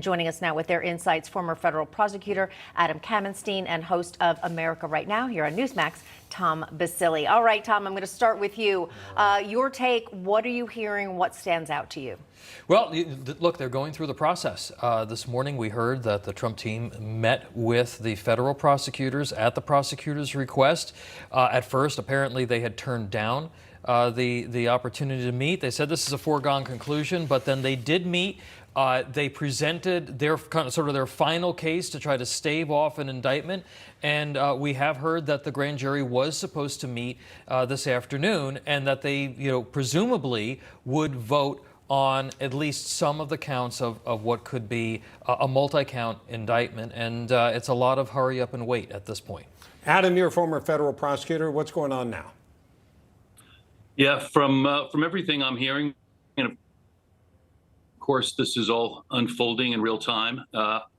Joining us now with their insights, former federal prosecutor Adam Kamenstein and host of America Right Now here on Newsmax, Tom Basile. All right, Tom, I'm going to start with you. Your take, what are you hearing? What stands out to you? Well, look, they're going through the process. This morning we heard that the Trump team met with the federal prosecutors at the prosecutor's request. At first, apparently they had turned down the opportunity to meet. They said this is a foregone conclusion, but then they did meet. They presented their their final case to try to stave off an indictment, and we have heard that the grand jury was supposed to meet this afternoon, and that they, presumably would vote on at least some of the counts of what could be a multi-count indictment, and it's a lot of hurry up and wait at this point. Adam, you're a former federal prosecutor. What's going on now? Yeah, from everything I'm hearing, of course, this is all unfolding in real time.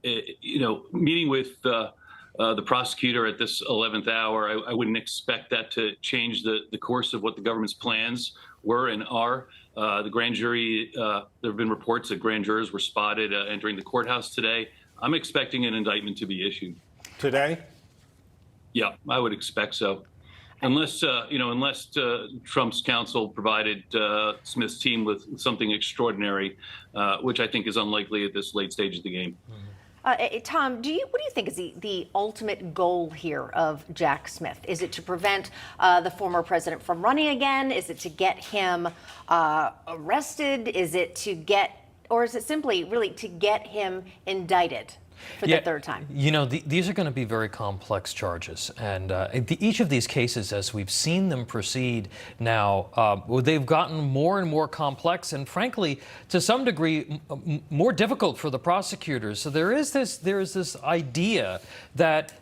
Meeting with the prosecutor at this 11th hour, I wouldn't expect that to change the course of what the government's plans were and are. The grand jury, there have been reports that grand jurors were spotted entering the courthouse today. I'm expecting an indictment to be issued. Today? Yeah, I would expect so. Unless Trump's counsel provided Smith's team with something extraordinary, which I think is unlikely at this late stage of the game. Tom, what do you think is the ultimate goal here of Jack Smith? Is it to prevent the former president from running again? Is it to get him arrested? Is it or is it simply really to get him indicted for the third time? These are going to be very complex charges, and each of these cases, as we've seen them proceed now, they've gotten more and more complex, and frankly, to some degree, more difficult for the prosecutors. So there is this idea that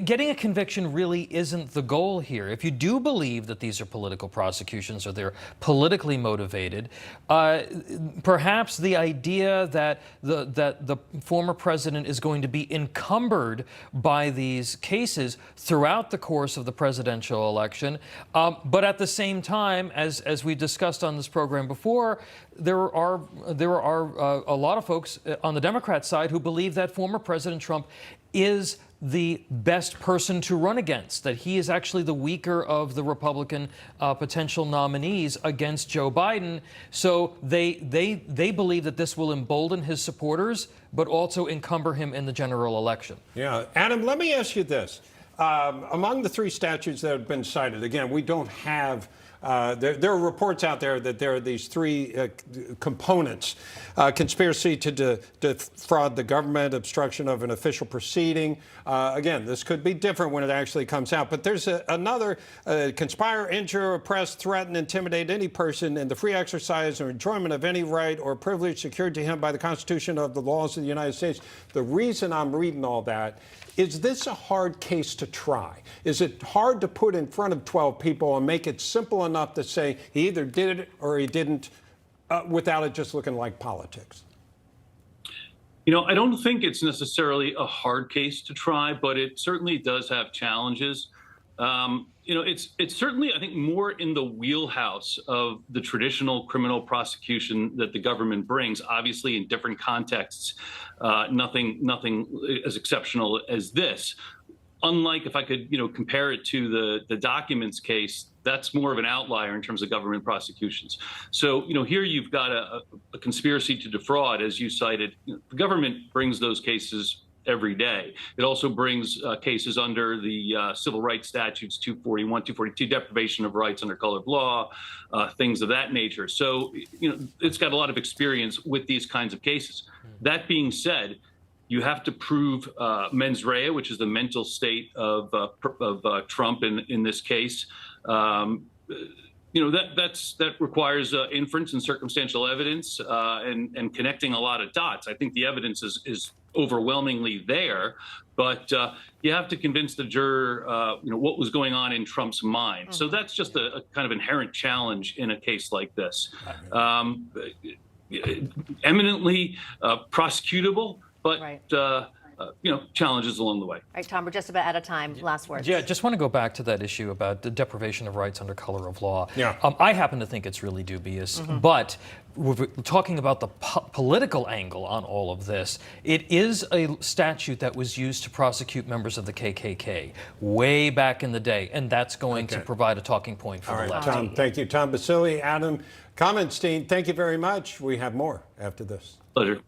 getting a conviction really isn't the goal here. If you do believe that these are political prosecutions or they're politically motivated, perhaps the idea that the former president is going to be encumbered by these cases throughout the course of the presidential election. But at the same time, as we discussed on this program before, there are a lot of folks on the Democrat side who believe that former President Trump is the best person to run against, that he is actually the weaker of the Republican potential nominees against Joe Biden. So they believe that this will embolden his supporters, but also encumber him in the general election. Yeah. Adam, let me ask you this. Among the three statutes that have been cited, again, we don't have there are reports out there that there are these three components: conspiracy to defraud the government, obstruction of an official proceeding. Again, this could be different when it actually comes out. But there's another: conspire, injure, oppress, threaten, intimidate any person in the free exercise or enjoyment of any right or privilege secured to him by the Constitution of the laws of the United States. The reason I'm reading all that is this a hard case to try? Is it hard to put in front of 12 people and make it simple enough to say he either did it or he didn't, without it just looking like politics? I don't think it's necessarily a hard case to try, but it certainly does have challenges. It's certainly, I think, more in the wheelhouse of the traditional criminal prosecution that the government brings, obviously in different contexts, nothing as exceptional as this. Unlike, if I could, compare it to the documents case, that's more of an outlier in terms of government prosecutions. So, here you've got a conspiracy to defraud, as you cited. The government brings those cases every day. It also brings cases under the civil rights statutes, 241, 242, deprivation of rights under color of law, things of that nature. So, it's got a lot of experience with these kinds of cases. That being said, you have to prove mens rea, which is the mental state of Trump in this case. That requires inference and circumstantial evidence and connecting a lot of dots. I think the evidence is overwhelmingly there, but you have to convince the juror, what was going on in Trump's mind. Mm-hmm. So that's just a kind of inherent challenge in a case like this. Eminently prosecutable, but right. challenges along the way. All right, Tom, we're just about out of time. Last words. Yeah, just want to go back to that issue about the deprivation of rights under color of law. Yeah. I happen to think it's really dubious, but we're talking about the political angle on all of this. It is a statute that was used to prosecute members of the KKK way back in the day, and that's going to provide a talking point for All the right, left. Tom, thank you. Tom Basile, Adam Kamenstein, thank you very much. We have more after this. Pleasure.